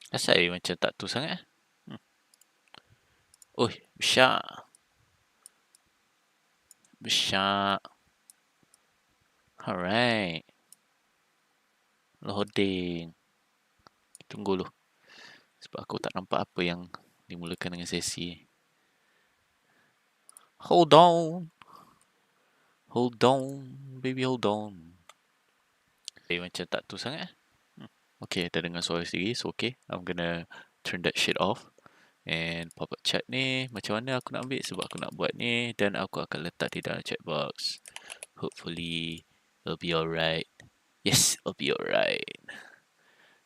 Asal dia macam tak tu sangat? Oi, besar. Besar. Alright. Loading. Tunggu dulu. Sebab aku tak nampak apa yang dimulakan dengan sesi. Hold on. Hold on. Baby, hold on. Macam tak tu sangat. Okay, dah dengar suara sendiri. So, okay. I'm gonna turn that shit off. And pop-up chat ni, macam mana aku nak ambil? Sebab aku nak buat ni. Dan aku akan letak di dalam chat box. Hopefully, it'll be alright. Yes, it'll be alright.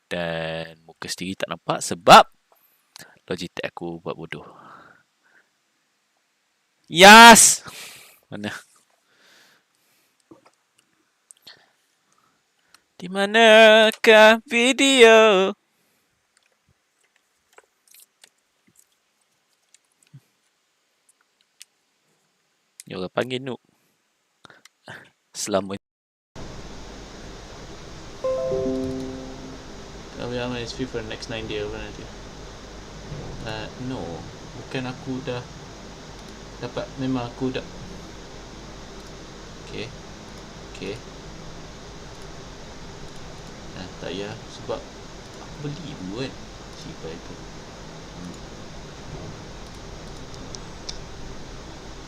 Dan muka sendiri tak nampak sebab Logitech aku buat bodoh. Yes! Mana? Di manakah video? Dia orang panggil noob. Selama Kami is free for the next 9 days. Apa nanti? No. Bukan aku dah dapat. Memang aku dah. Okay. Okay. Tak ya. Sebab aku beli dulu kan. Siapa itu.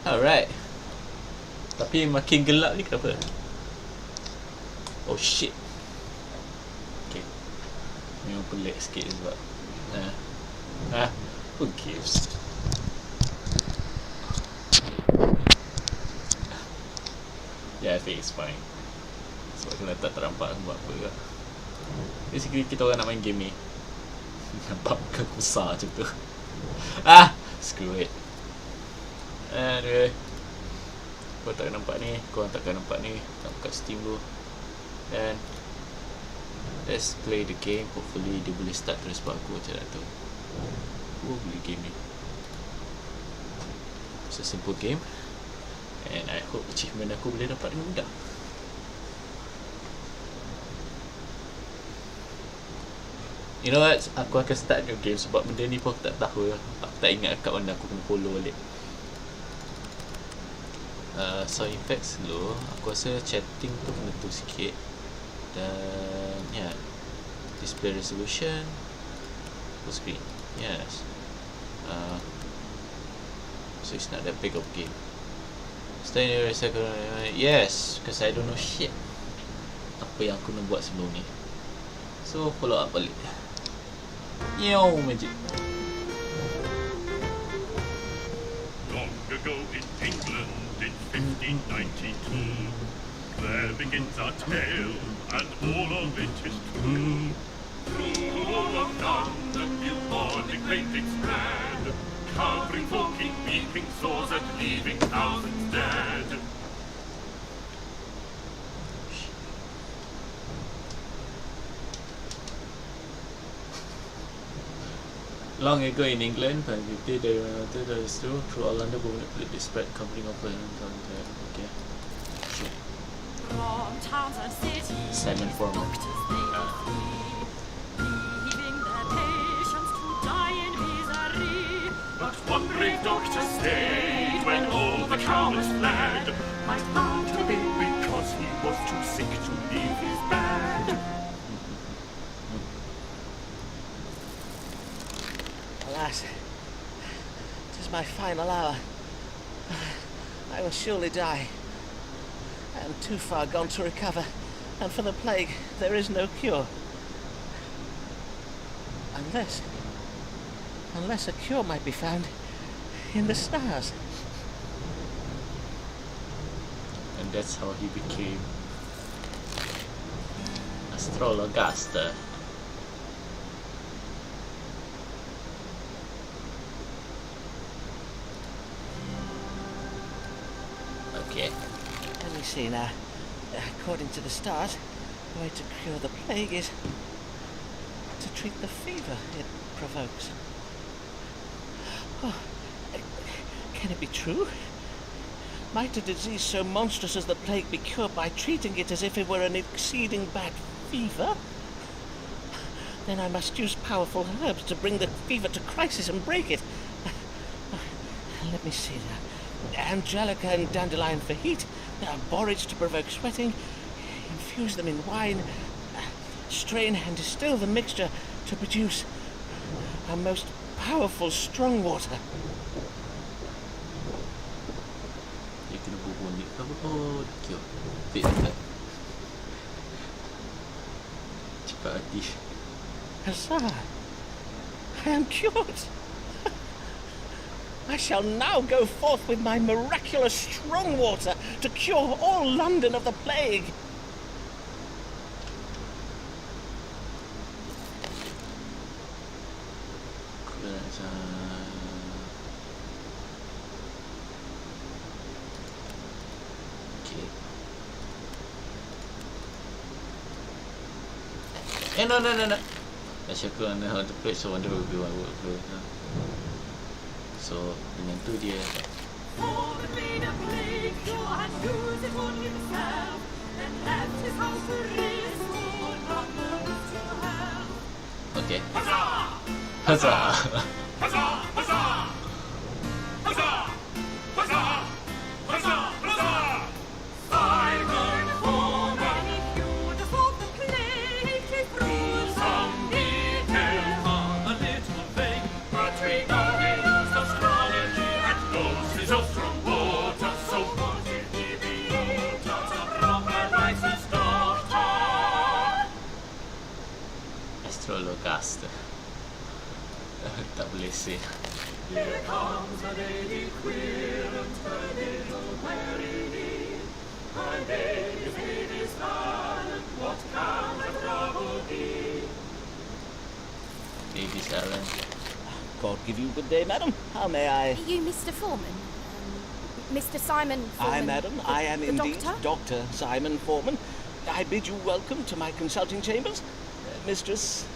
Alright. Tapi makin gelap ni kenapa? Oh shit. Okay. Memang pelik sikit sebab who gives? Yeah, I think it's fine. Sebab kena tak terampak buat apa ke. Basically kita orang nak main game ni. Nampak muka besar macam tu. Screw it. Anyway, korang tak nampak ni, korang takkan nampak ni. Tak buka Steam dulu. Dan let's play the game. Hopefully dia boleh start terus buat aku macam tak tahu. Aku beli game ni. It's a simple game. And I hope achievement aku boleh dapat dengan mudah. You know what? Aku akan start new game sebab benda ni pun aku tak tahu. Aku tak ingat kat mana aku kena follow balik. Sound effects slow. Aku rasa chatting tu kena tu sikit. Dan ya, display resolution full screen. Yes. So it's not that big of a game. Stay in the second. Yes, because I don't know shit apa yang aku nak buat sebelum ni. So follow up balik. Yo, magic. Long ago in England in 1592, there begins our tale, and all of it is true. Through of London, billboard the great big spread, covering walking, weeping sores and leaving thousands dead. Long ago in England, by 50, they wanted to through all London, but they spread company of okay. From towns and cities, Simon Forman. doctors they leaving their patients to die in misery. But one brave doctor stayed when all the cowards fled, might not have been because he was too sick to leave his bed. Alas, it is my final hour. I will surely die. I am too far gone to recover, and for the plague there is no cure. Unless a cure might be found in the stars. And that's how he became Astrolocaster. Okay. Let me see now. According to the stars, the way to cure the plague is to treat the fever it provokes. Oh, can it be true? Might a disease so monstrous as the plague be cured by treating it as if it were an exceeding bad fever? then I must use powerful herbs to bring the fever to crisis and break it. Let me see now. Angelica and dandelion for heat, borage to provoke sweating, infuse them in wine, strain and distill the mixture to produce a most powerful strong water. Dia kena bubuh ni ke apa? Oh, kio. Tak. Cepat hati. Huzzah! I am cured! I shall now go forth with my miraculous strong water to cure all London of the plague. No. I shall go on how to play, so wonder will be one workflow. So dengan tu dia. For the pain of plague, Joe had used it on himself, and left his house to restore London to health. Okay. Huzzah! Huzzah! Huzzah! Huzzah! Huzzah! Huzzah! Huzzah! Huzzah! Simon Foreman, he cured us of the plague, he threw some details on a little vague, but we know he used astrology and knows his own strong water, so good it he be just a proper righteous doctor. Astrolocaster. Tak boleh say. Here comes a lady queer and her little weary. Her name is Alan. What can the trouble be? Baby Alan. God give you good day, madam. How may I? Are you Mr. Foreman? Mr. Simon Foreman? Aye, madam. I am the indeed doctor? Dr. Simon Foreman. I bid you welcome to my consulting chambers. Mistress,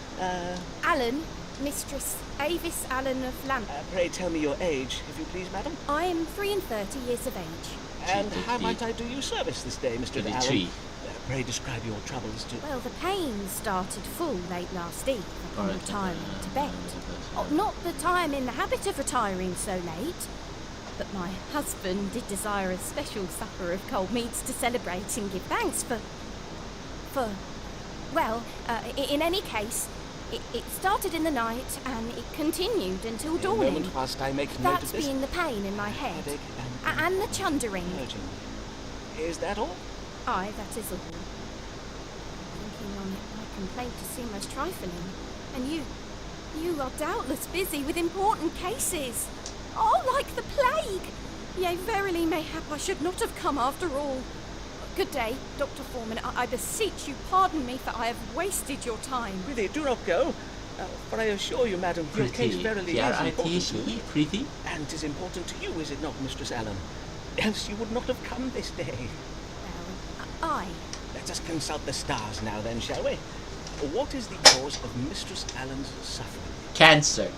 Alan, Mistress Avis Allen of Lamp. pray tell me your age, if you please, madam. I am 33 years of age. And how might I do you service this day, Mr. 23. Allen? Pray describe your troubles to... Well, the pain started full late last eve upon Alright, retiring to bed. Oh, not that I am in the habit of retiring so late, but my husband did desire a special supper of cold meats to celebrate and give thanks for... Well, in any case, it started in the night and it continued until A dawning. moment whilst I make note That of this. being the pain in my head. Headache And the chundering. urging. Is that all? Aye, that is all. Thinking on it, my complaint to seem most trifling. And you are doubtless busy with important cases. Oh, like the plague! Yea, verily, mayhap I should not have come after all. Good day, Dr. Foreman. I beseech you, pardon me, for I have wasted your time. Prithee, do not go. For I assure you, madam, your case Pretty. verily is important to me. P-R-I-T-H-E. Pretty. And 'tis important to you, is it not, Mistress Allen? Else you would not have come this day. Well, aye. Let us consult the stars now then, shall we? What is the cause of Mistress Allen's suffering? Cancer.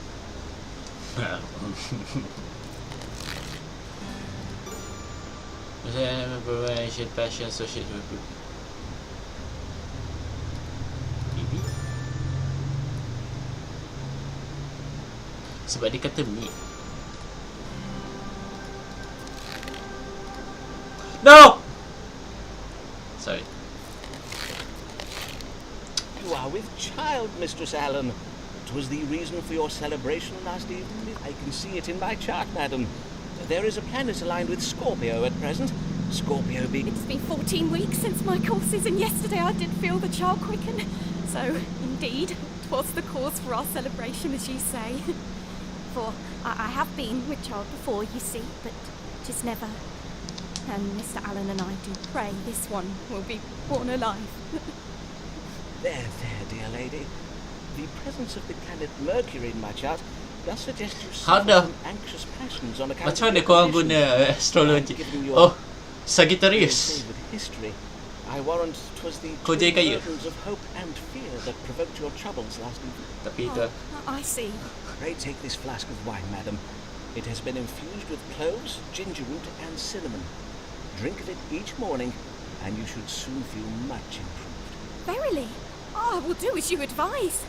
Preparation, passion, social group. Maybe. Sebab dia kata meat. No! Sorry. You are with child, Mistress Allen. 'Twas the reason for your celebration last evening. I can see it in my chart, madam. There is a planet aligned with Scorpio at present. Scorpio being... It's been 14 weeks since my courses, and yesterday I did feel the child quicken. So, indeed, 'twas the cause for our celebration, as you say. For I have been with child before, you see, but 'tis never. And Mr. Allen and I do pray this one will be born alive. There, dear lady. The presence of the planet Mercury in my chart does suggest you How suffer the- from anxious passions on account Macam mana your korang condition. guna astrologi? Given your Oh, Sagittarius. with history, I warrant 'twas the Kau twin jadi kaya? burdens of hope and fear that provoked your troubles last evening. Tapi itu I see. Pray take this flask of wine, madam. It has been infused with cloves, ginger root, and cinnamon. Drink of it each morning, and you should soon feel much improved. Verily, I will do as you advise.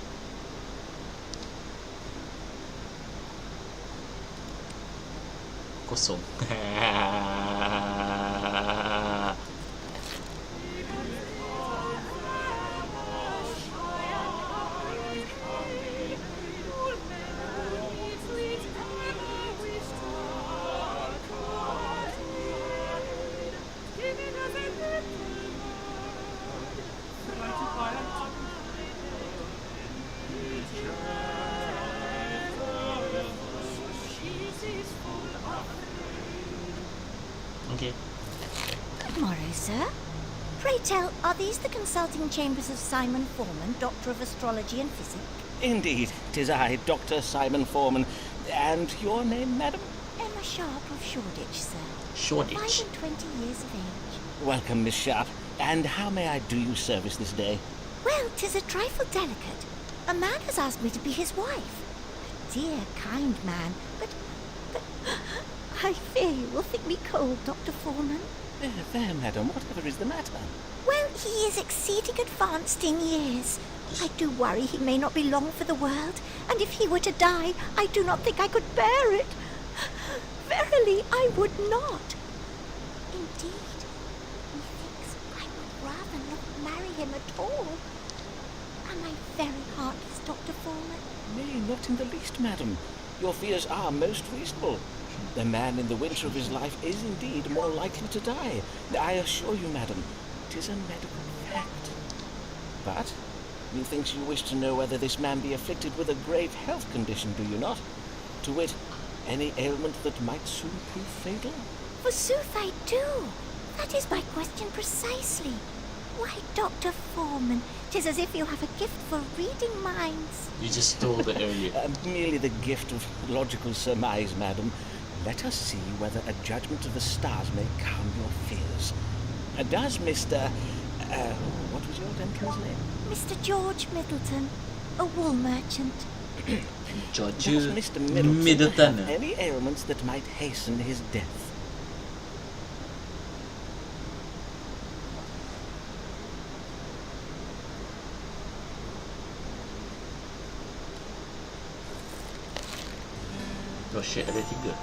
kosong. Okay. Good morrow, sir. Pray tell, are these the consulting chambers of Simon Foreman, Doctor of Astrology and Physic? Indeed, 'tis I, Dr. Simon Foreman. And your name, madam? Emma Sharp of Shoreditch, sir. Shoreditch. 25 years of age. Welcome, Miss Sharp. And how may I do you service this day? Well, 'tis a trifle delicate. A man has asked me to be his wife. A dear, kind man, but I fear you will think me cold, Dr. Foreman. There, madam, whatever is the matter? Well, he is exceeding advanced in years. I do worry he may not be long for the world, and if he were to die, I do not think I could bear it. Verily, I would not. Indeed, methinks I would rather not marry him at all. Am I very heartless, Dr. Foreman? Nay, not in the least, madam. Your fears are most reasonable. The man in the winter of his life is indeed more likely to die. I assure you, madam, 'tis a medical fact. But methinks you wish to know whether this man be afflicted with a grave health condition, do you not? To wit, any ailment that might soon prove fatal? Forsooth I do. That is my question precisely. Why, Dr. Foreman, 'tis as if you have a gift for reading minds. You just stole it earlier. Merely the gift of logical surmise, madam. Let us see whether a judgment of the stars may calm your fears. Does Mr. What was your gentleman's name? Mr. George Middleton, a wool merchant. George Does Mr. Middleton Middleton. have any ailments that might hasten his death? Oh shit, ada 3.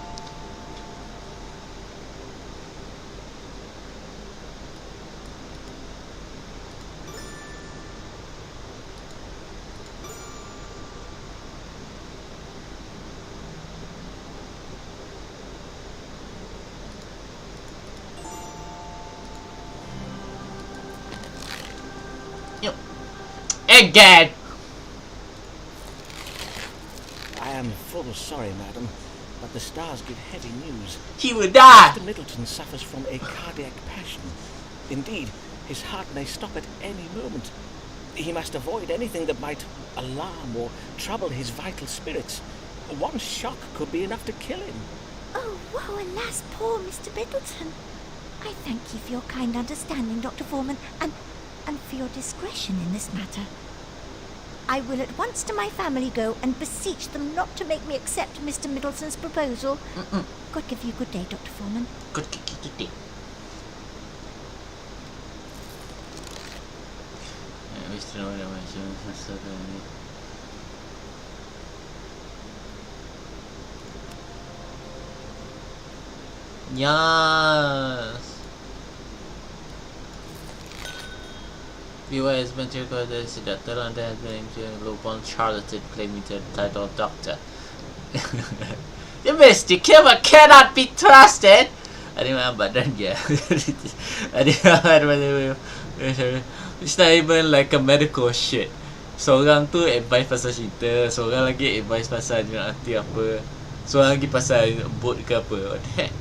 Yep. Again! I am full sorry, madam, but the stars give heavy news. He will die! Mr. Middleton suffers from a cardiac passion. Indeed, his heart may stop at any moment. He must avoid anything that might alarm or trouble his vital spirits. One shock could be enough to kill him. Oh, woe, alas, poor Mr. Middleton. I thank you for your kind understanding, Dr. Foreman, and for your discretion in this matter. I will at once to my family go and beseech them not to make me accept Mr. Middleton's proposal. God give you good day, Dr. Foreman. Good day. Yes. Viewer has been told that the doctor and has been lowborn charlatan claiming the title of doctor. The mystic cannot be trusted. Ada memang badan dia. It's not even like a medical shit. Seorang tu advice pasal cinta, seorang lagi advice pasal dia nak hati apa, seorang lagi pasal boat ke apa. What the heck?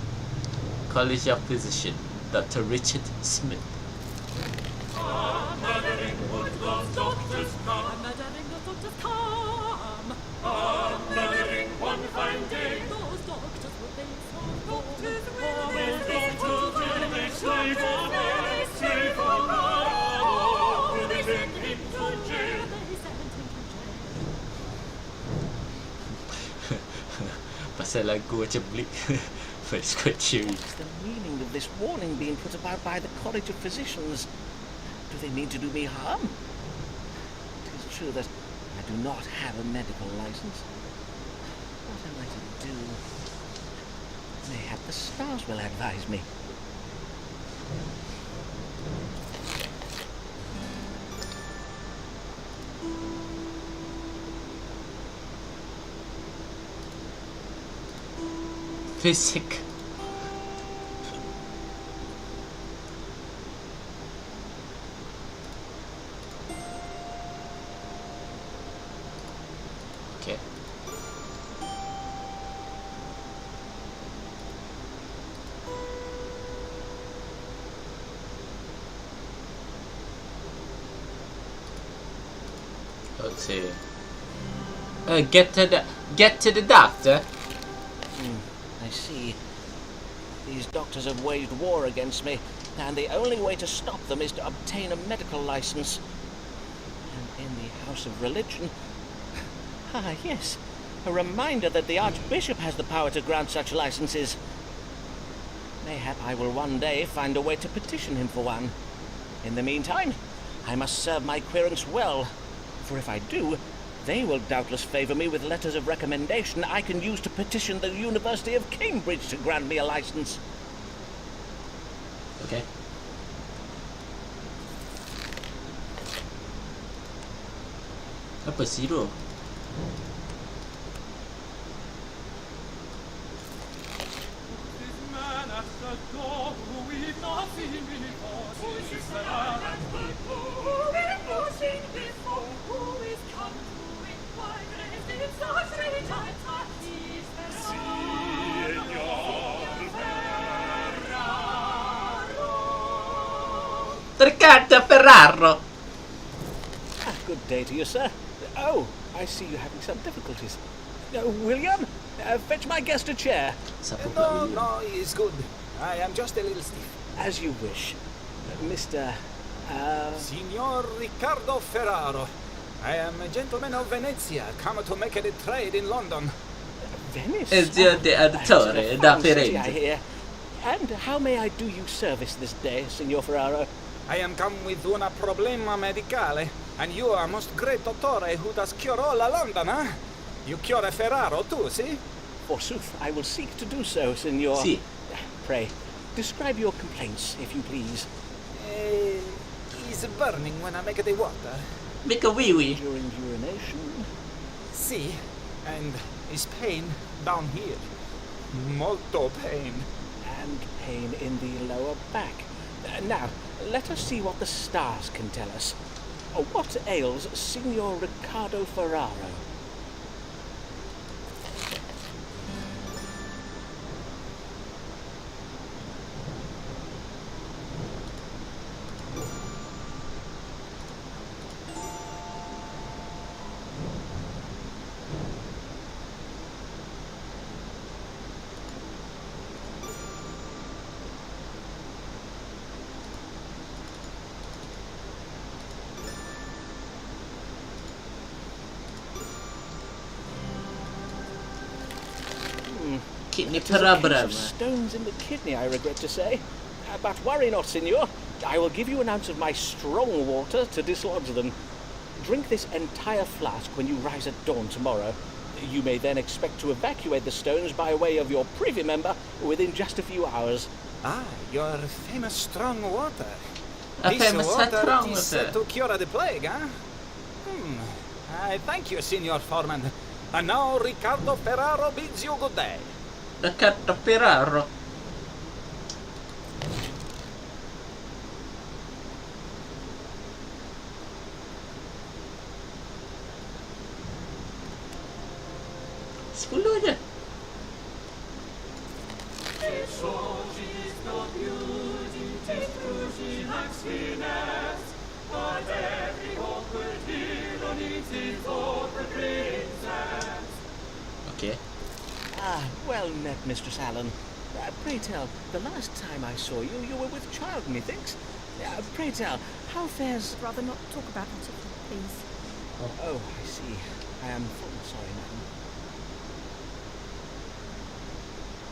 College of Physician, Dr. Richard Smith. Murdering those doctors come. Murdering those doctors come. Murdering one fine day. Those doctors will be so doctors will be slave for man, slave for man. Will they send him to jail? They send him to jail. Pasal lagu macam Bleak. But it's quite cheery. What's the meaning of this warning being put about by the College of Physicians? Do they mean to do me harm? It is true that I do not have a medical license. What am I to do? Mayhap the stars will advise me. Fysik. Okej. Let's see. Get to the doctor. I see. These doctors have waged war against me, and the only way to stop them is to obtain a medical license. And in the House of Religion... Ah, yes. A reminder that the Archbishop has the power to grant such licenses. Mayhap I will one day find a way to petition him for one. In the meantime, I must serve my querents well, for if I do, they will doubtless favour me with letters of recommendation I can use to petition the University of Cambridge to grant me a license. Okej. Apa sih tu? This man at the door who we've not seen before. Who is the man at the door who we've not seen before? Who is come to inquire if it's our three times our keys Tercata Ferraro. Ah, good day to you, sir. Oh, I see you're having some difficulties. William, fetch my guest a chair. Siapa pula William? No, it's good. I am just a little stiff. As you wish. Mr. Signor Riccardo Ferraro. I am a gentleman of Venezia, come to make a trade in London. Venice? Ezio de Auditore da City, I Firenze. hear. And how may I do you service this day, Signor Ferraro? I am come with una problema medicale, and you are most great dottore who does cure all London, huh? You cure Ferraro too, see? Forsooth, I will seek to do so, Signor. Si. Pray, describe your complaints, if you please. Is burning when I make the water. Make a wee wee. During urination. See, and is pain down here. Molto pain. And pain in the lower back. Now, let us see what the stars can tell us. What ails Signor Riccardo Ferraro? Kidney It is a case of problem. stones in the kidney, I regret to say. But worry not, Signor. I will give you an ounce of my strong water to dislodge them. Drink this entire flask when you rise at dawn tomorrow. You may then expect to evacuate the stones by way of your privy member within just a few hours. Ah, your famous strong water. A This famous water strong is water. to cure the plague, huh? I thank you, Signor Foreman. And now Riccardo Ferraro bids you good day. Riccardo Ferraro. Sepuluh je. Okay. Ah, well met, Mistress Allen. Pray tell, the last time I saw you, you were with child, methinks. Pray tell, how fares... I'd rather not talk about it, please. Oh, I see. I am full sorry, madam.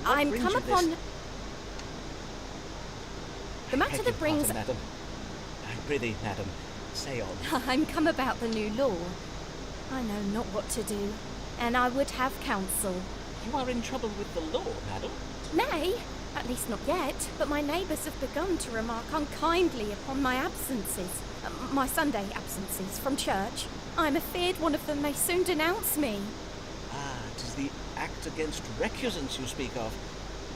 What I'm brings come you upon... this? The matter Beg that your brings... pardon, madam. I prithee, madam, say on. I'm come about the new law. I know not what to do, and I would have counsel. You are in trouble with the law, madam? Nay, at least not yet, but my neighbours have begun to remark unkindly upon my absences, my Sunday absences from church. I'm afeard one of them may soon denounce me. Ah, 'tis the Act Against Recusants you speak of.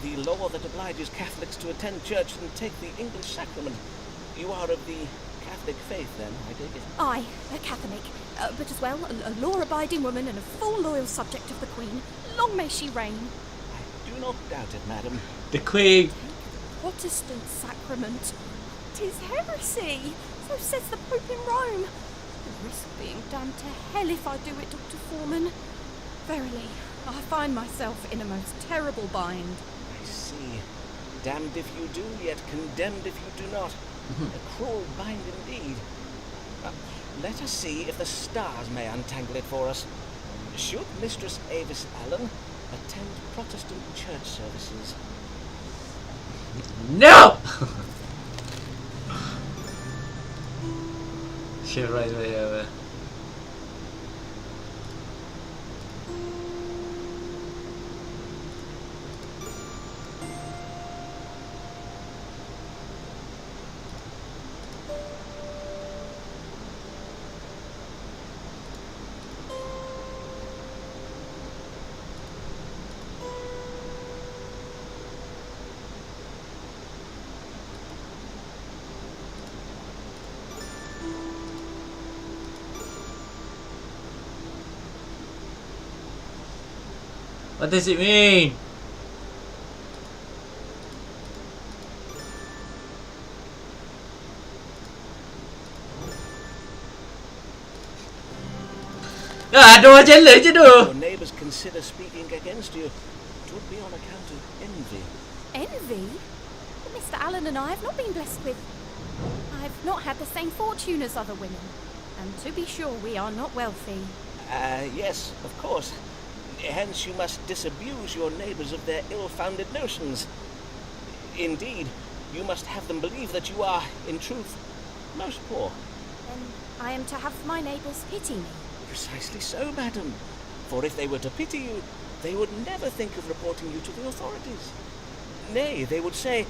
The law that obliges Catholics to attend church and take the English sacrament. You are of the Catholic faith, then, I take it? I, a Catholic, but as well a law-abiding woman and a full loyal subject of the Queen. Long may she reign. I do not doubt it, madam. The Queen. Protestant sacrament. 'Tis heresy, so says the Pope in Rome. The risk being damned to hell if I do it, Dr. Foreman. Verily, I find myself in a most terrible bind. I see. Damned if you do, yet condemned if you do not. A cruel bind indeed. Let us see if the stars may untangle it for us. Should Mistress Avis Allen attend Protestant church services? No! Shit, right there. What does it mean? Đồ trên lưỡi chứ đồ. Your neighbours consider speaking against you. It would be on account of envy. Envy? But Mr. Allen and I have not been blessed with... I've not had the same fortune as other women. And to be sure, we are not wealthy. Yes, of course. Hence you must disabuse your neighbours of their ill-founded notions. Indeed, you must have them believe that you are, in truth, most poor. Then I am to have my neighbours pity me. Precisely so, madam. For if they were to pity you, they would never think of reporting you to the authorities. Nay, they would say,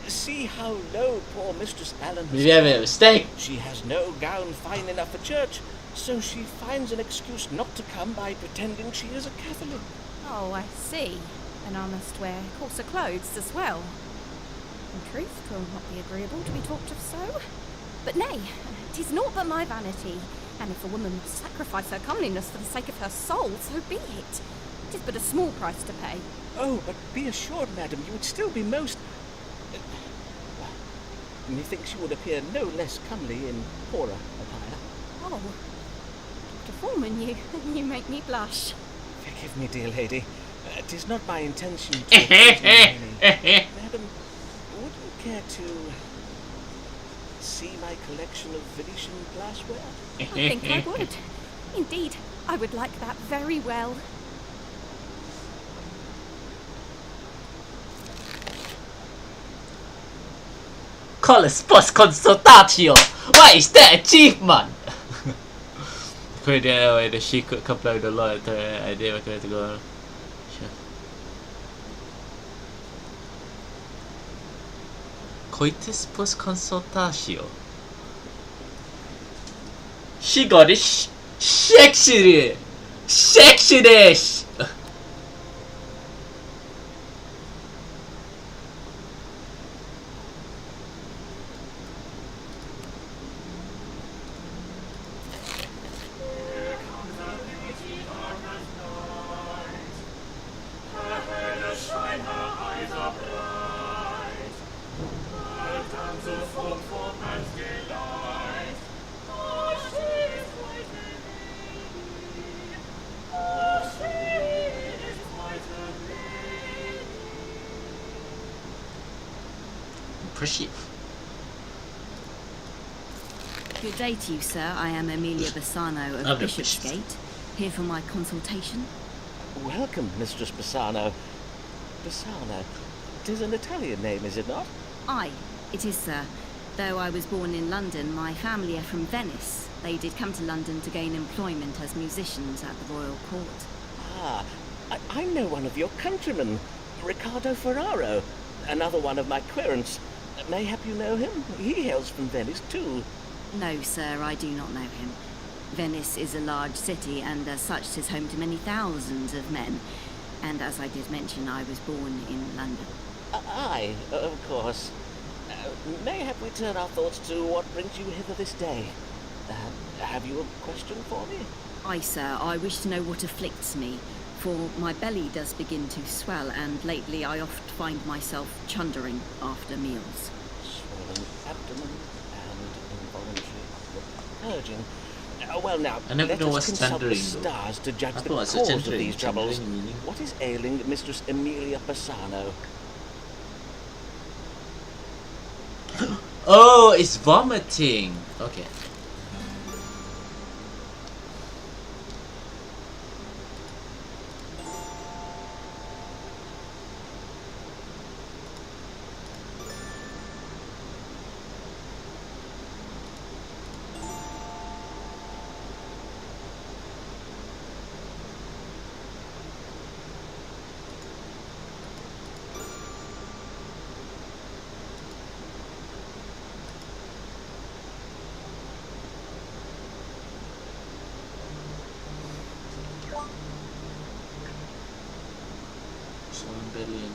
see how low poor Mistress Allen has We have a mistake. She has no gown fine enough for church, so she finds an excuse not to come by pretending she is a Catholic. Oh, I see. And I must wear coarser clothes as well. In truth, 'twill not be agreeable to be talked of so. But nay, 'tis naught but my vanity, and if a woman must sacrifice her comeliness for the sake of her soul, so be it. 'Tis but a small price to pay. Oh, but be assured, madam, you would still be most... Methinks you would appear no less comely in poorer attire. Oh, Dr. Foreman, you make me blush. Forgive me, dear lady. 'Tis not my intention to... Madam, would you care to see my collection of Venetian glassware? I think I would. Indeed, I would like that very well. College post consultatio. What is that achievement? Put the secret couple of the law idea to go. Coitus post consultatio. She got it sexy. Sexiness. Good day to you, sir. I am Amelia Bassano of Bishopsgate, here for my consultation. Welcome, Mistress Bassano. Bassano? 'Tis an Italian name, is it not? Aye, it is, sir. Though I was born in London, my family are from Venice. They did come to London to gain employment as musicians at the royal court. Ah, I know one of your countrymen. Riccardo Ferraro, another one of my querents. Mayhap you know him? He hails from Venice too. No, sir, I do not know him. Venice is a large city, and as such, 'tis home to many thousands of men. And as I did mention, I was born in London. Aye, of course. Mayhap we turn our thoughts to what brings you hither this day. Have you a question for me? Aye, sir, I wish to know what afflicts me, for my belly does begin to swell, and lately I oft find myself chundering after meals. Swollen abdomen and involuntary purging. Well now, I never let know us what's consult the chundering, though. stars to judge Apa the maksud cause of chundering? these troubles. Chundering meaning? What is ailing Mistress Emilia Bassano? Oh, it's vomiting. Okay. Berlin.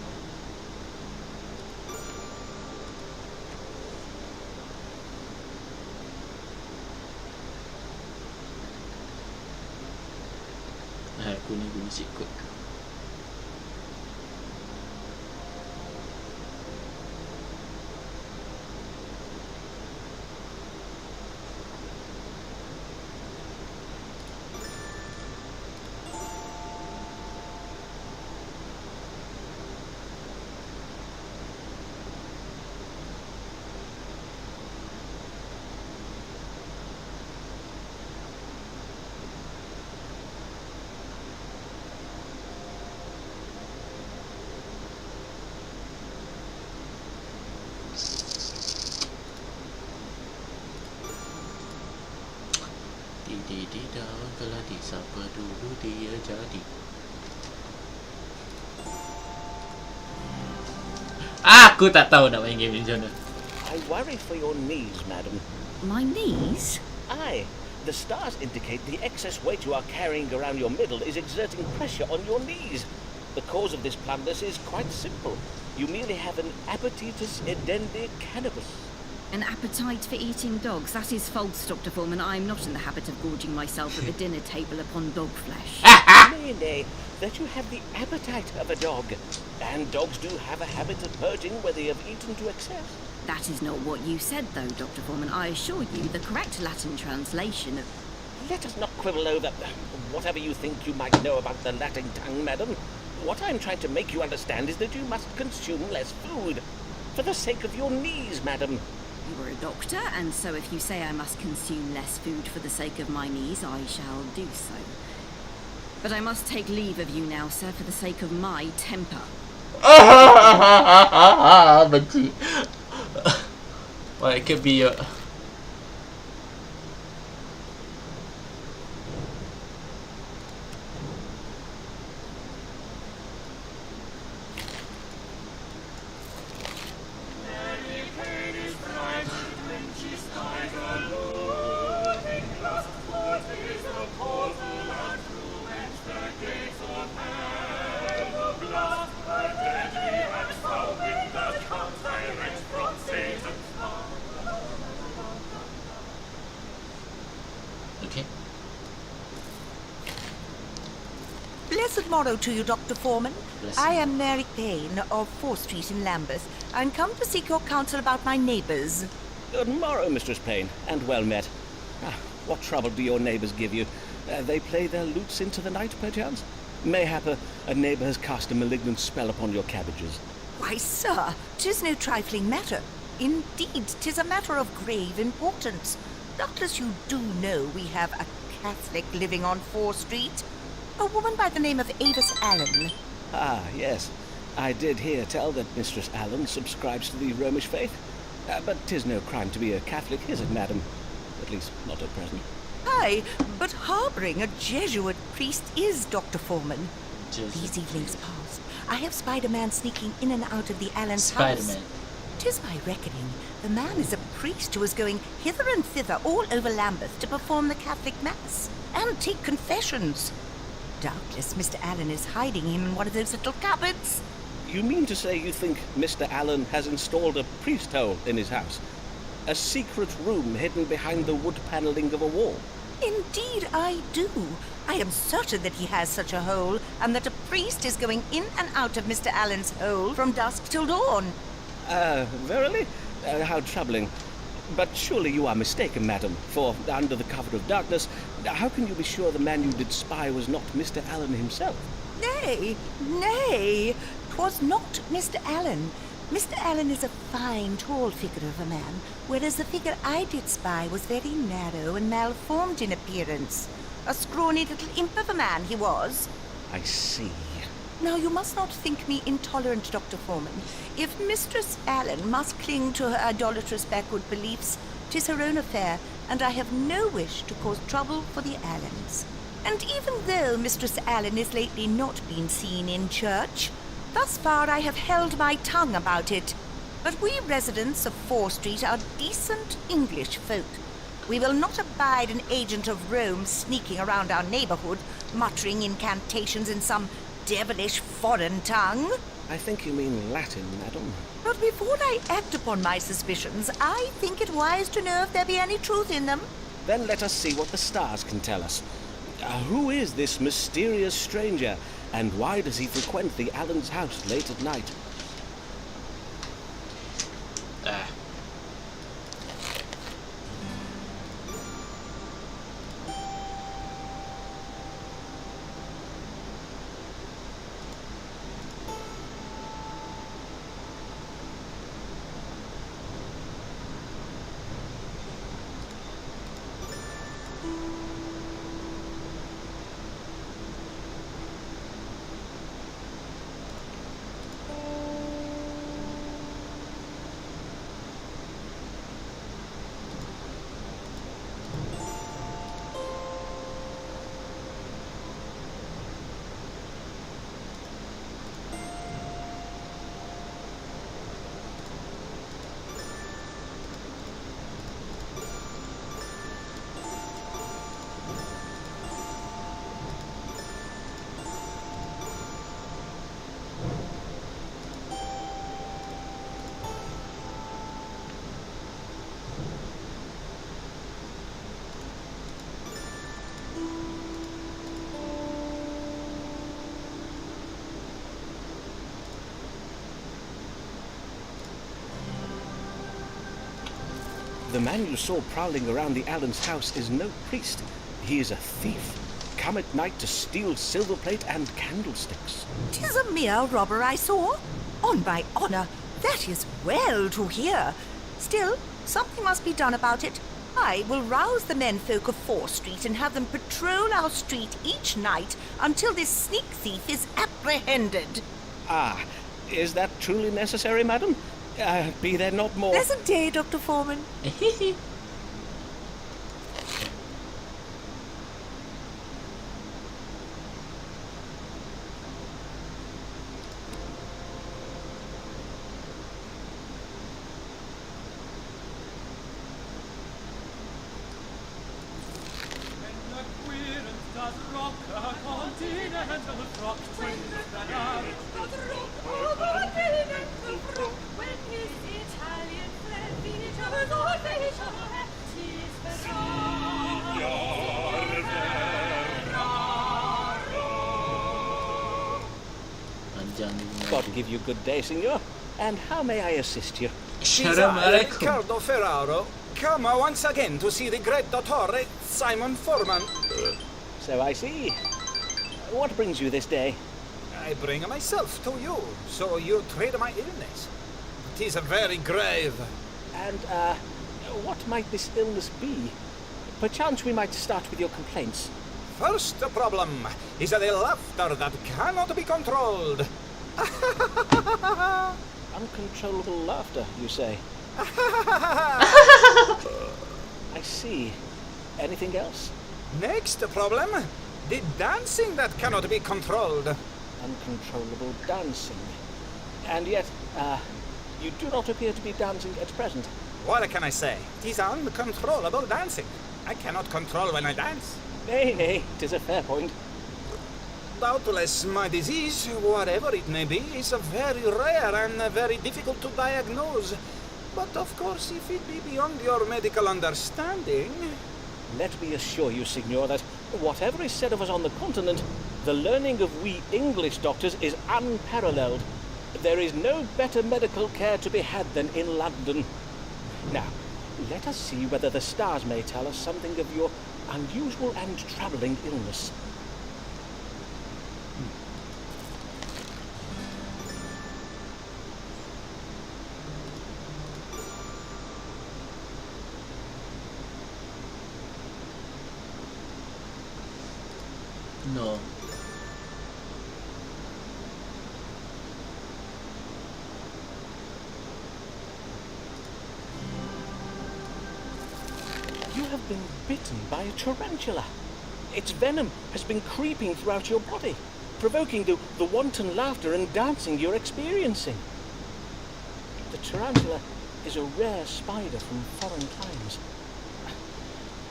Aku ni guna sikut. Tidak kalau disapa dulu dia jadi. Aku tak tahu nak main game ni macam mana. I worry for your knees, madam. My knees? Aye. The stars indicate the excess weight you are carrying around your middle is exerting pressure on your knees. The cause of this plumbness is quite simple. You merely have an appetitus edendi cannabis. An appetite for eating dogs? That is false, Dr. Foreman. I am not in the habit of gorging myself at the dinner table upon dog flesh. Nay, that you have the appetite of a dog. And dogs do have a habit of purging where they have eaten to excess. That is not what you said, though, Dr. Foreman. I assure you the correct Latin translation of... Let us not quibble over whatever you think you might know about the Latin tongue, madam. What I'm trying to make you understand is that you must consume less food. For the sake of your knees, madam. You are a doctor, and so if you say I must consume less food for the sake of my knees, I shall do so. But I must take leave of you now, sir, for the sake of my temper. Benci. Well, it could be a... Blessed morrow to you, Dr. Foreman. Blessed. I am Mary Payne of 4th Street in Lambeth, and come to seek your counsel about my neighbours. Good morrow, Mistress Payne, and well met. What trouble do your neighbours give you? They play their lutes into the night, perchance? Mayhap a neighbour has cast a malignant spell upon your cabbages. Why, sir, 'tis no trifling matter. Indeed, 'tis a matter of grave importance. Doubtless you do know we have a Catholic living on 4th Street. A woman by the name of Avis Allen. Ah, yes. I did hear tell that Mistress Allen subscribes to the Romish faith. But 'tis no crime to be a Catholic, is it, madam? At least, not at present. Aye, but harbouring a Jesuit priest is, Dr. Foreman. Jesuit These evenings past, I have spied a man sneaking in and out of the Allen's house. Spider-Man. 'Tis my reckoning the man is a priest who is going hither and thither all over Lambeth to perform the Catholic Mass and take confessions. Doubtless Mr. Allen is hiding him in one of those little cupboards. You mean to say you think Mr. Allen has installed a priest hole in his house? A secret room hidden behind the wood panelling of a wall? Indeed I do. I am certain that he has such a hole, and that a priest is going in and out of Mr. Allen's hole from dusk till dawn. Verily? How troubling. But surely you are mistaken, madam, for under the cover of darkness, how can you be sure the man you did spy was not Mr. Allen himself? Nay, nay, 'twas not Mr. Allen. Mr. Allen is a fine, tall figure of a man, whereas the figure I did spy was very narrow and malformed in appearance. A scrawny little imp of a man he was. I see. Now, you must not think me intolerant, Dr. Foreman. If Mistress Allen must cling to her idolatrous backward beliefs, 'tis her own affair, and I have no wish to cause trouble for the Allens. And even though Mistress Allen has lately not been seen in church, thus far I have held my tongue about it. But we residents of 4 Street are decent English folk. We will not abide an agent of Rome sneaking around our neighborhood, muttering incantations in some devilish foreign tongue. I think you mean Latin, madam. But before I act upon my suspicions, I think it wise to know if there be any truth in them. Then let us see what the stars can tell us. Who is this mysterious stranger, and why does he frequent the Allen's house late at night? The man you saw prowling around the Allen's house is no priest. He is a thief, come at night to steal silver plate and candlesticks. 'Tis a mere robber I saw. On my honor, that is well to hear. Still, something must be done about it. I will rouse the menfolk of 4 Street and have them patrol our street each night until this sneak thief is apprehended. Ah, is that truly necessary, madam? Be there not more... Pleasant day, Dr. Foreman. God give you good day, senor. And how may I assist you? Shalom alaikum. Ricardo Ferraro, come once again to see the great Dottore Simon Foreman. So I see. What brings you this day? I bring myself to you, so you treat my illness. It is very grave. And, what might this illness be? Perchance we might start with your complaints. First problem is the laughter that cannot be controlled. Uncontrollable laughter, you say? I see. Anything else? Next problem, the dancing that cannot be controlled. uncontrollable dancing. And yet, you do not appear to be dancing at present. What can I say? It is uncontrollable dancing. I cannot control when I dance. Nay, 'tis a fair point. Doubtless, my disease, whatever it may be, is very rare and very difficult to diagnose. But of course, if it be beyond your medical understanding... Let me assure you, Signor, that whatever is said of us on the continent, the learning of we English doctors is unparalleled. There is no better medical care to be had than in London. Now, let us see whether the stars may tell us something of your unusual and troubling illness. No. You have been bitten by a tarantula. Its venom has been creeping throughout your body, provoking the wanton laughter and dancing you're experiencing. The tarantula is a rare spider from foreign climes.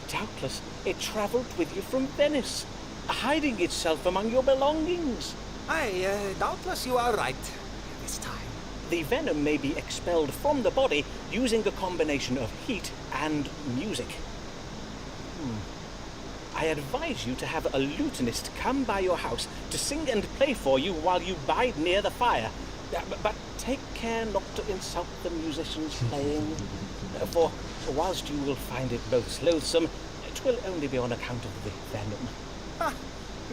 Doubtless it travelled with you from Venice, hiding itself among your belongings. Aye, doubtless you are right this time. The venom may be expelled from the body using a combination of heat and music. I advise you to have a lutenist come by your house to sing and play for you while you bide near the fire. But take care not to insult the musicians playing, for whilst you will find it most loathsome, it will only be on account of the venom. Ah,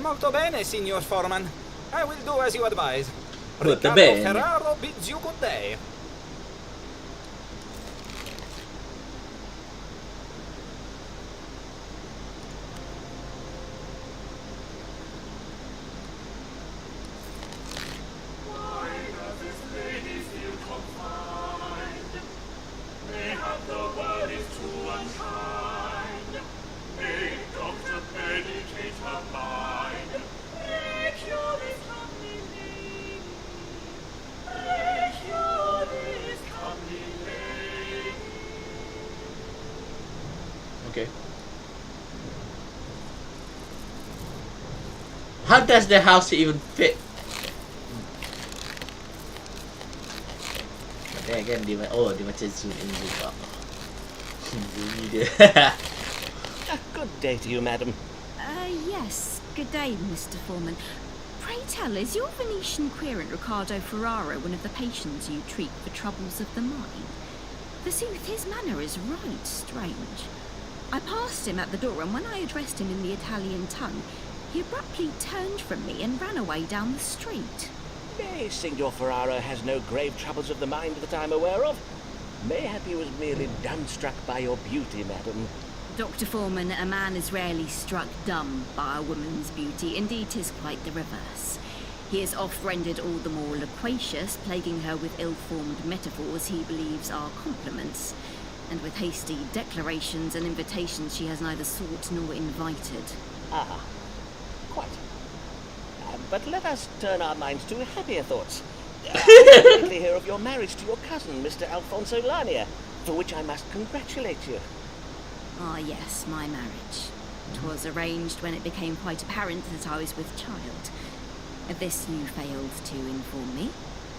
molto bene, Signor Foreman. I will do as you advise. Molto Riccardo bene. Ferraro bids you good day. Why does this lady feel confined? Mayhap the word is too unkind. May Doctor medicate her mind. Recure this comely lady. Recure this comely lady. Okay. How does the house even fit? But then again, dia macam zoom in juga. Bunyi dia. Good day to you, madam. Yes. Good day, Mr. Foreman. Pray tell, is your Venetian querent Riccardo Ferraro one of the patients you treat for troubles of the mind? Forsooth, his manner is right strange. I passed him at the door, and when I addressed him in the Italian tongue, he abruptly turned from me and ran away down the street. Nay, Signor Ferraro has no grave troubles of the mind that I'm aware of. Mayhap he was merely dumbstruck by your beauty, madam. Dr. Foreman, a man is rarely struck dumb by a woman's beauty. Indeed, 'tis quite the reverse. He is oft rendered all the more loquacious, plaguing her with ill-formed metaphors he believes are compliments, and with hasty declarations and invitations she has neither sought nor invited. Ah, quite. But let us turn our minds to happier thoughts. I lately hear of your marriage to your cousin, Mr. Alfonso Lania, for which I must congratulate you. Ah, yes, my marriage. 'Twas arranged when it became quite apparent that I was with child. Of this you failed to inform me.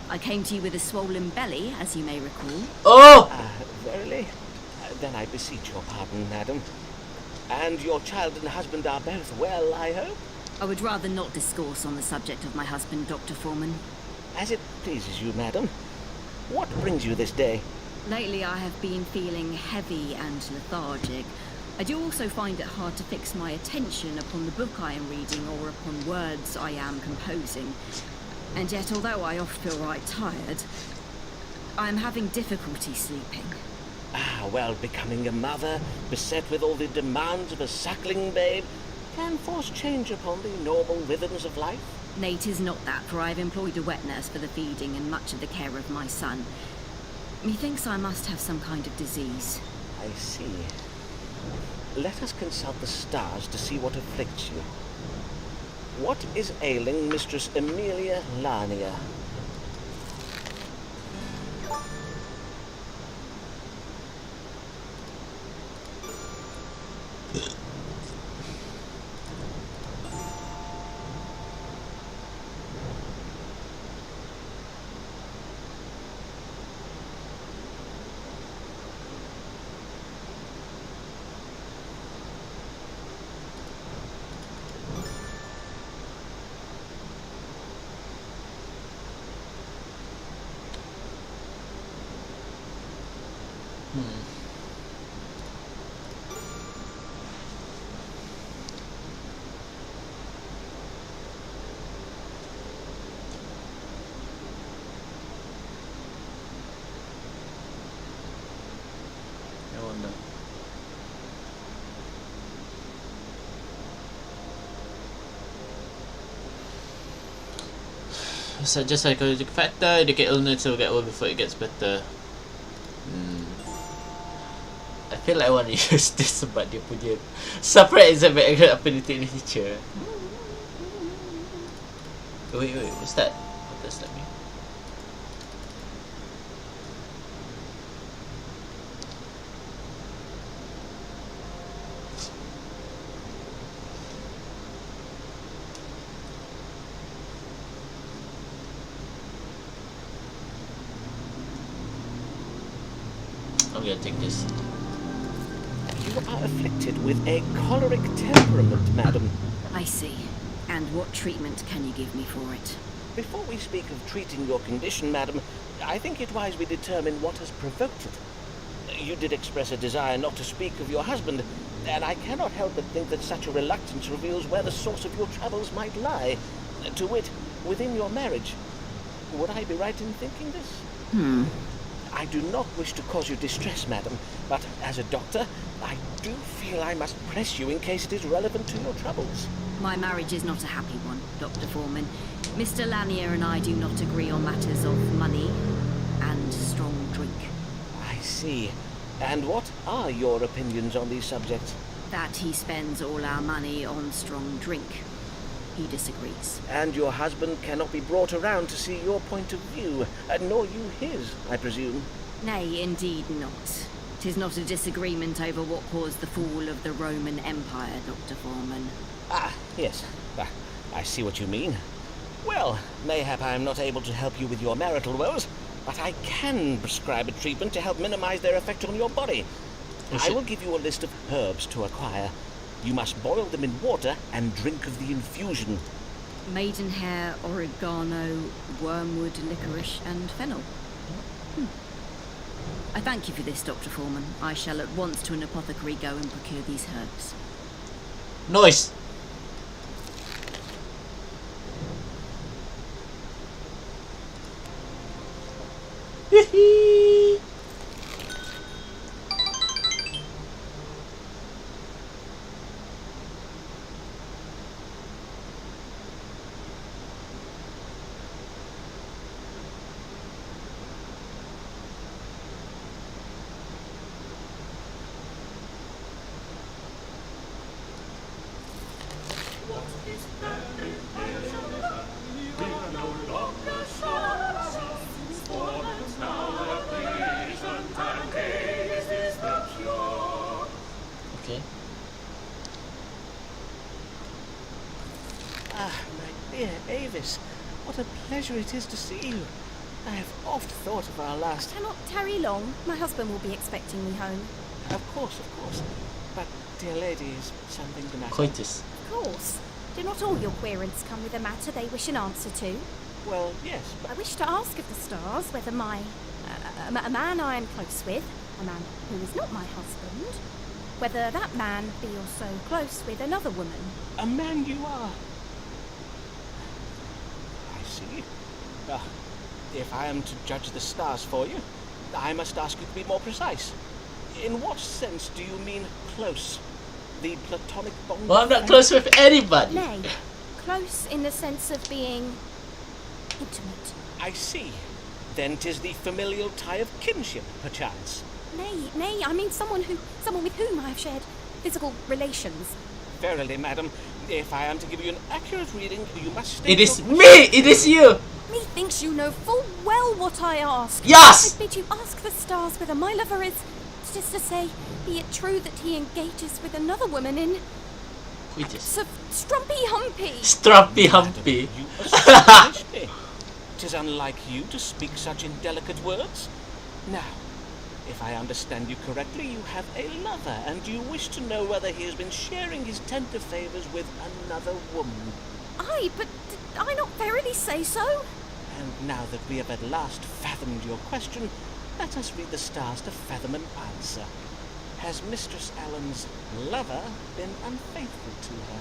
I came to you with a swollen belly, as you may recall. Oh! Verily? Then I beseech your pardon, madam. And your child and husband are both well, I hope? I would rather not discourse on the subject of my husband, Dr. Foreman. As it pleases you, madam. What brings you this day? Lately I have been feeling heavy and lethargic. I do also find it hard to fix my attention upon the book I am reading or upon words I am composing. And yet, although I oft feel right tired, I am having difficulty sleeping. Ah, well, becoming a mother, beset with all the demands of a suckling babe, can force change upon the normal rhythms of life. Nay, 'tis not that, for I have employed a wet nurse for the feeding and much of the care of my son. Methinks I must have some kind of disease. I see. Let us consult the stars to see what afflicts you. What is ailing Mistress Amelia Lanier? I wonder. So just psychological factor, you get illness will get old before it gets better. I feel like I want to use this sebab dia punya surprise apa dia take in the future. Wait, what's that? What does that mean? I'm gonna take this. You are afflicted with a choleric temperament, madam. I see. And what treatment can you give me for it? Before we speak of treating your condition, madam, I think it wise we determine what has provoked it. You did express a desire not to speak of your husband, and I cannot help but think that such a reluctance reveals where the source of your troubles might lie. To wit, within your marriage. Would I be right in thinking this? I do not wish to cause you distress, madam, but as a doctor, I do feel I must press you in case it is relevant to your troubles. My marriage is not a happy one, Dr. Foreman. Mr. Lanier and I do not agree on matters of money and strong drink. I see. And what are your opinions on these subjects? That he spends all our money on strong drink. He disagrees. And your husband cannot be brought around to see your point of view, nor you his, I presume. Nay, indeed not. 'Tis not a disagreement over what caused the fall of the Roman Empire, Dr. Foreman. Ah, yes. I see what you mean. Well, mayhap I am not able to help you with your marital woes, but I can prescribe a treatment to help minimize their effect on your body. I will give you a list of herbs to acquire. You must boil them in water and drink of the infusion. Maidenhair, oregano, wormwood, licorice, and fennel. I thank you for this, Dr. Foreman. I shall at once to an apothecary go and procure these herbs. Nice! Okay. Ah, my dear Avis, what a pleasure it is to see you. I have oft thought of our last... Cannot tarry long. My husband will be expecting me home. Of course. But, dear lady, is something the matter? Coitus. Of course. Do not all your querents come with a matter they wish an answer to? Well, yes, but... I wish to ask of the stars whether a man I am close with, a man who is not my husband, whether that man be also close with another woman. A man you are. I see. If I am to judge the stars for you, I must ask you to be more precise. In what sense do you mean close? The platonic bond? Well, I'm not close with anybody. Nay, close in the sense of being intimate. I see. Then 'tis the familial tie of kinship, perchance. Nay, I mean someone with whom I have shared physical relations. Verily, madam, If I am to give you an accurate reading, you must state It is your me! It is you! Methinks you know full well what I ask. Yes! I bid you ask the stars whether my lover is, just to say, be it true that he engages with another woman in Which is Strumpy Humpy. Strumpy Humpy. You astonish me. 'Tis unlike you to speak such indelicate words. Now, if I understand you correctly, you have a lover, and you wish to know whether he has been sharing his tender favours with another woman. Aye, but did I not verily say so? And now that we have at last fathomed your question, let us read the stars to fathom an answer. Has Mistress Allen's lover been unfaithful to her?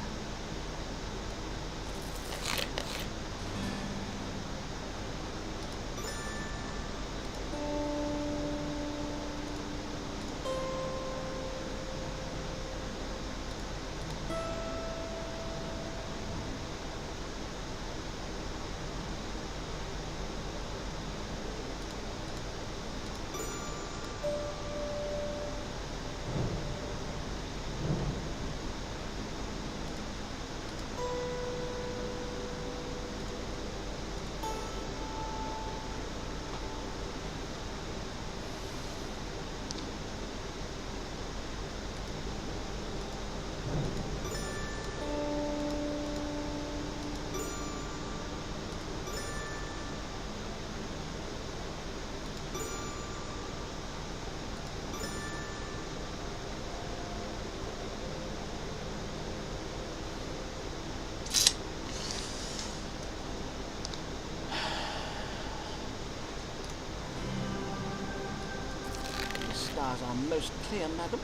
Are most clear, madam.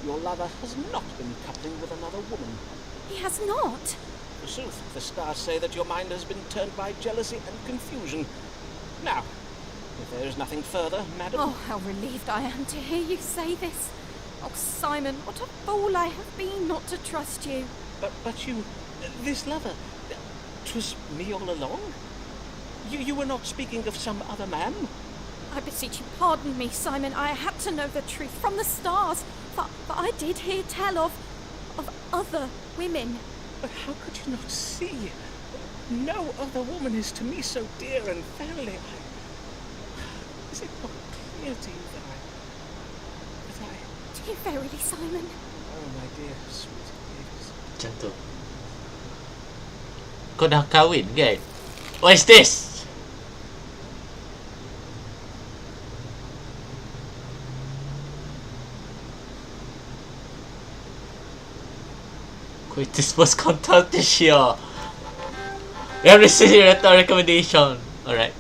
Your lover has not been coupling with another woman. He has not. Forsooth, the stars say that your mind has been turned by jealousy and confusion. Now, if there is nothing further, madam... Oh, how relieved I am to hear you say this. Oh, Simon, what a fool I have been not to trust you. But you... this lover... 'twas me all along? You were not speaking of some other man? I beseech you, pardon me, Simon. I had to know the truth from the stars, for I did hear tell of other women. But how could you not see? No other woman is to me so dear and verily is it not clear to you that I... Do you verily, Simon? Oh, my dear, sweet ladies. Macam tu. Kau dah kahwin kan? What is this? Quittest was contact this year. We have received a recommendation. Alright.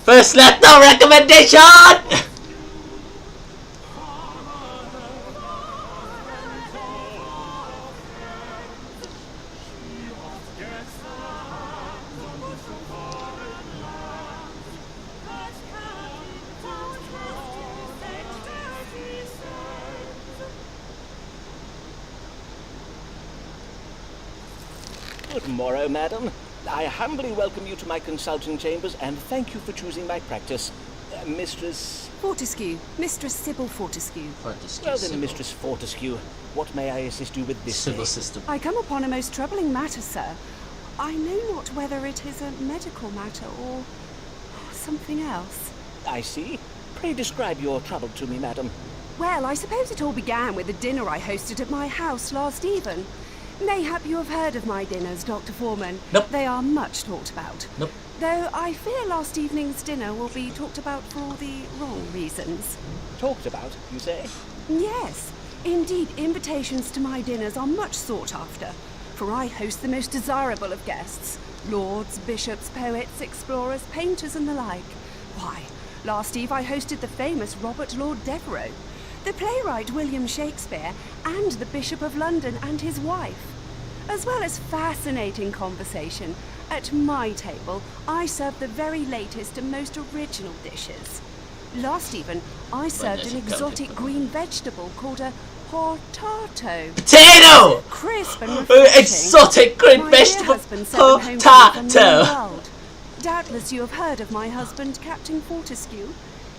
First letter recommendation! Good morrow, madam. I humbly welcome you to my consulting chambers and thank you for choosing my practice. Mistress... Fortescue. Mistress Sybil Fortescue. Well then, Mistress Fortescue, what may I assist you with this Civil day? system. I come upon a most troubling matter, sir. I know not whether it is a medical matter or something else. I see. Pray describe your trouble to me, madam. Well, I suppose it all began with a dinner I hosted at my house last even. Mayhap you have heard of my dinners, Dr. Foreman. Nope. They are much talked about. Nope. Though I fear last evening's dinner will be talked about for all the wrong reasons. Talked about, you say? Yes. Indeed, invitations to my dinners are much sought after, for I host the most desirable of guests. Lords, bishops, poets, explorers, painters and the like. Why, last eve I hosted the famous Robert Lord Devereux, the playwright William Shakespeare, and the Bishop of London and his wife. As well as fascinating conversation, at my table I served the very latest and most original dishes. Last even, I served an exotic green vegetable called a potato. Potato! Crisp and refreshing. Exotic green My dear vegetable husband sent them home to me from the potato. world. Doubtless you have heard of my husband, Captain Fortescue.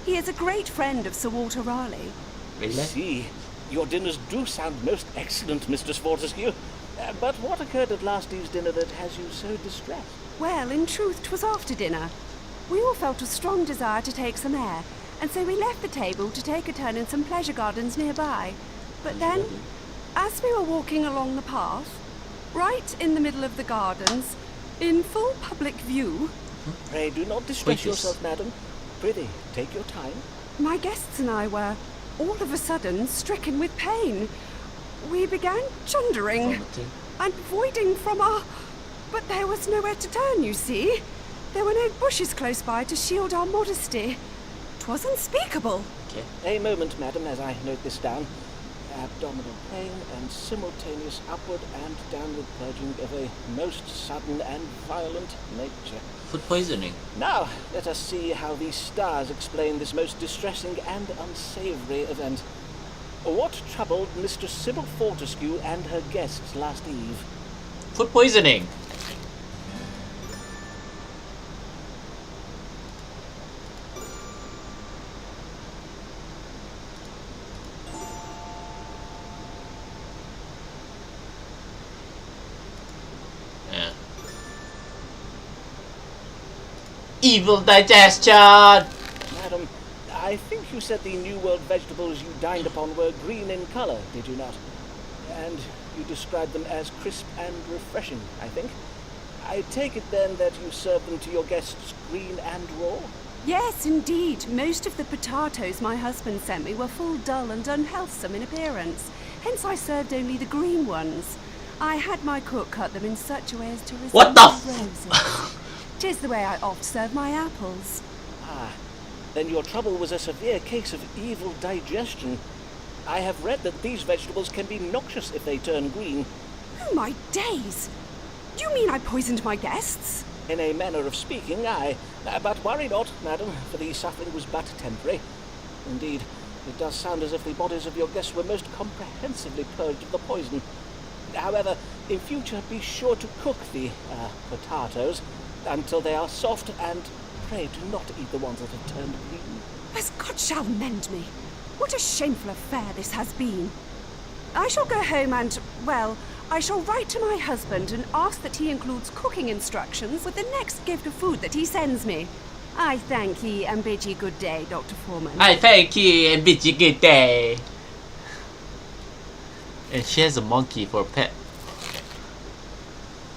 He is a great friend of Sir Walter Raleigh. Really? See, your dinners do sound most excellent, Mistress Fortescue. But what occurred at last eve's dinner that has you so distressed? Well, in truth, 'twas after dinner. We all felt a strong desire to take some air, and so we left the table to take a turn in some pleasure gardens nearby. But then, as we were walking along the path, right in the middle of the gardens, in full public view... Pray do not distress yourself, madam. Prithee, take your time. My guests and I were, all of a sudden, stricken with pain. We began chundering and voiding from our... But there was nowhere to turn, you see. There were no bushes close by to shield our modesty. 'Twas unspeakable. A moment, madam, as I note this down. Abdominal pain and simultaneous upward and downward purging of a most sudden and violent nature. Food poisoning. Now, let us see how these stars explain this most distressing and unsavoury event. What troubled Mistress Sybil Fortescue and her guests last eve? Food poisoning. Evil digestion! Madam, I think you said the New World vegetables you dined upon were green in colour, did you not? And you described them as crisp and refreshing, I think. I take it then that you served them to your guests green and raw? Yes, indeed. Most of the potatoes my husband sent me were full dull and unhealthsome in appearance. Hence I served only the green ones. I had my cook cut them in such a way as to resemble roses. 'Tis the way I oft serve my apples. Ah, then your trouble was a severe case of evil digestion. I have read that these vegetables can be noxious if they turn green. Oh, my days! Do you mean I poisoned my guests? In a manner of speaking, aye. But worry not, madam, for the suffering was but temporary. Indeed, it does sound as if the bodies of your guests were most comprehensively purged of the poison. However, in future, be sure to cook the potatoes until they are soft, and pray do not eat the ones that have turned green. As God shall mend me! What a shameful affair this has been. I shall go home and, well, I shall write to my husband and ask that he includes cooking instructions with the next gift of food that he sends me. I thank ye and bid ye good day, Dr. Foreman. I thank ye and bid ye good day. And she has a monkey for a pet.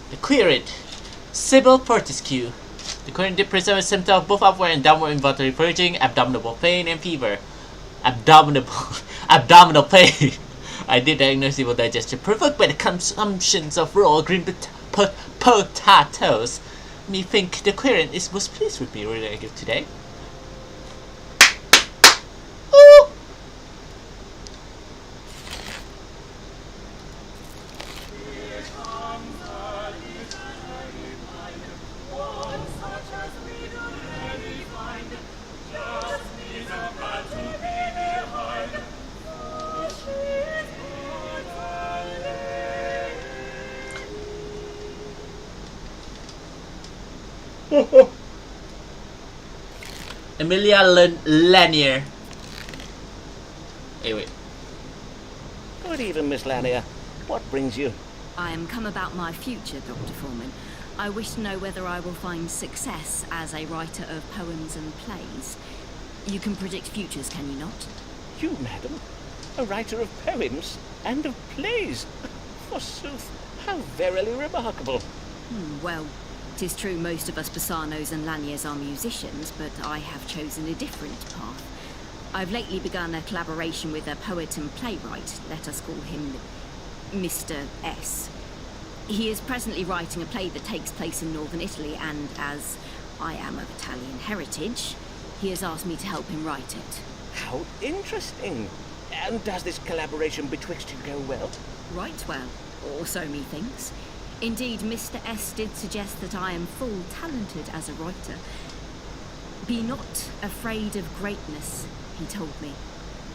The querent. Sybil Fortescue. The current did present symptoms of both upward and downward involuntary purging, abdominal pain, and fever. Abdominal pain. I did diagnose evil digestion provoked by the consumptions of raw green potatoes. Methink the querent is most pleased with me relative today. Ooh. Emilia Lanier. Hey, wait. Good evening, Miss Lanier. What brings you? I am come about my future, Dr. Foreman. I wish to know whether I will find success as a writer of poems and plays. You can predict futures, can you not? You, madam? A writer of poems and of plays? Forsooth, how verily remarkable. Well, 'tis true most of us Basanos and Laniers are musicians, but I have chosen a different path. I've lately begun a collaboration with a poet and playwright, let us call him Mr. S. He is presently writing a play that takes place in northern Italy, and as I am of Italian heritage, he has asked me to help him write it. How interesting. And does this collaboration betwixt you go well? Right well, or so methinks. Indeed, Mr. S did suggest that I am full talented as a writer. Be not afraid of greatness, he told me.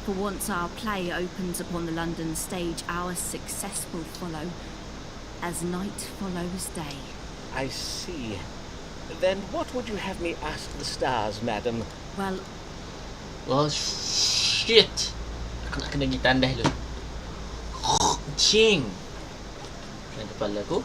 For once our play opens upon the London stage, our success will follow, as night follows day. I see. Then what would you have me ask the stars, madam? Well, shit. Aku nak kena pergi tandas dulu. Ching. Kena kepala aku.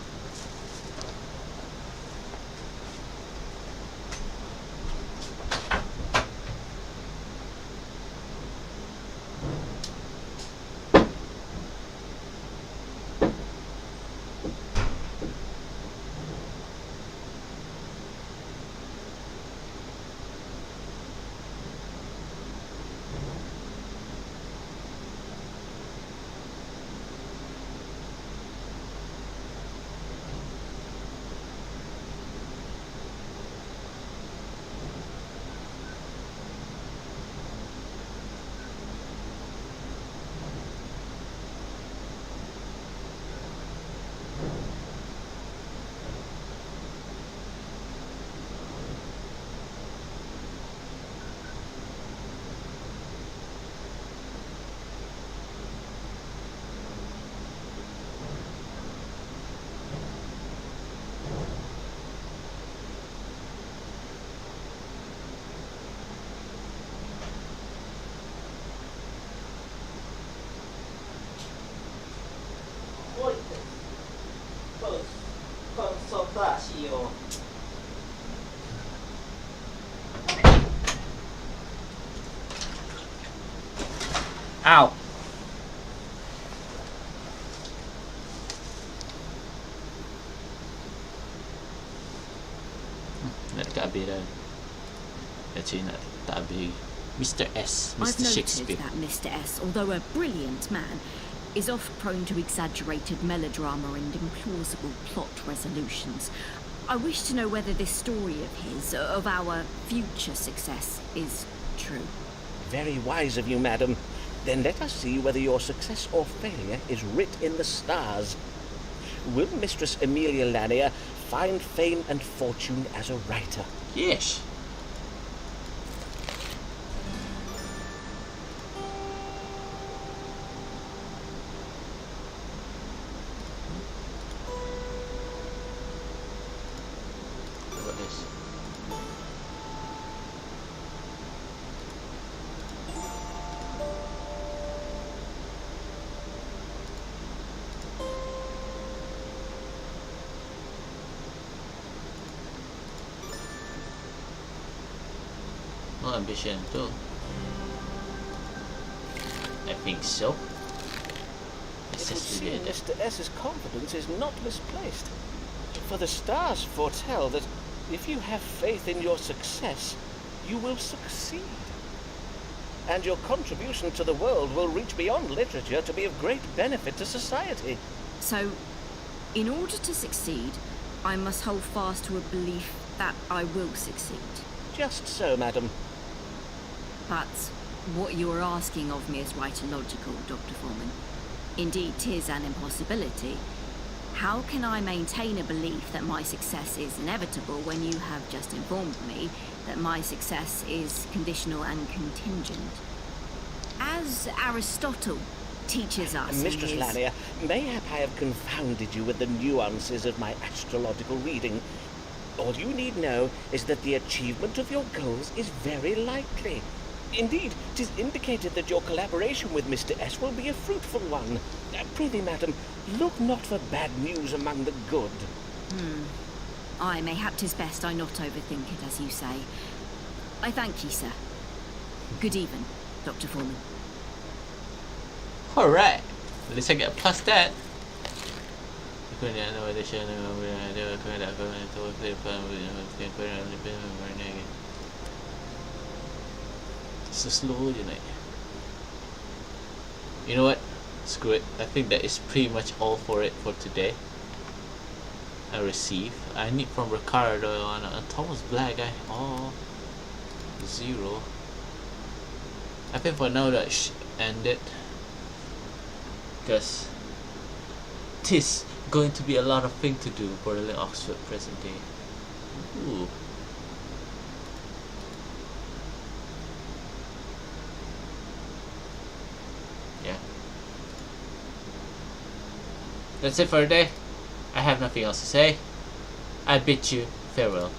Konsultasio. Ow. Nak dekat habis dah. Actually nak tak habis. Mr. S, I've Mr. noted Shakespeare. that Mr. S, although a brilliant man, is oft prone to exaggerated melodrama and implausible plot resolutions. I wish to know whether this story of his, of our future success, is true. Very wise of you, madam. Then let us see whether your success or failure is writ in the stars. Will Mistress Amelia Lanier find fame and fortune as a writer? Yes. Ambition too. I think so. It would seem Mr. S's confidence is not misplaced. For the stars foretell that if you have faith in your success, you will succeed. And your contribution to the world will reach beyond literature to be of great benefit to society. So, in order to succeed, I must hold fast to a belief that I will succeed. Just so, madam. But what you are asking of me is right and logical, Dr. Foreman. Indeed, 'tis an impossibility. How can I maintain a belief that my success is inevitable when you have just informed me that my success is conditional and contingent? As Aristotle teaches us... Mistress Lanier, mayhap I have confounded you with the nuances of my astrological reading. All you need know is that the achievement of your goals is very likely. Indeed, 'tis indicated that your collaboration with Mr. S will be a fruitful one. Prithee, madam, look not for bad news among the good. Aye, mayhap 'tis best I not overthink it, as you say. I thank ye, sir. Good even, Dr. Foreman. Alright. At least I get past that. So slow je naik. You know what? Screw it. I think that is pretty much all for it for today. I receive. I need from Ricardo on Thomas Black guy. Oh, 0. I think for now that end it. Because this going to be a lot of thing to do for the Oxford present day. Ooh. Yeah. That's it for today. I have nothing else to say. I bid you farewell.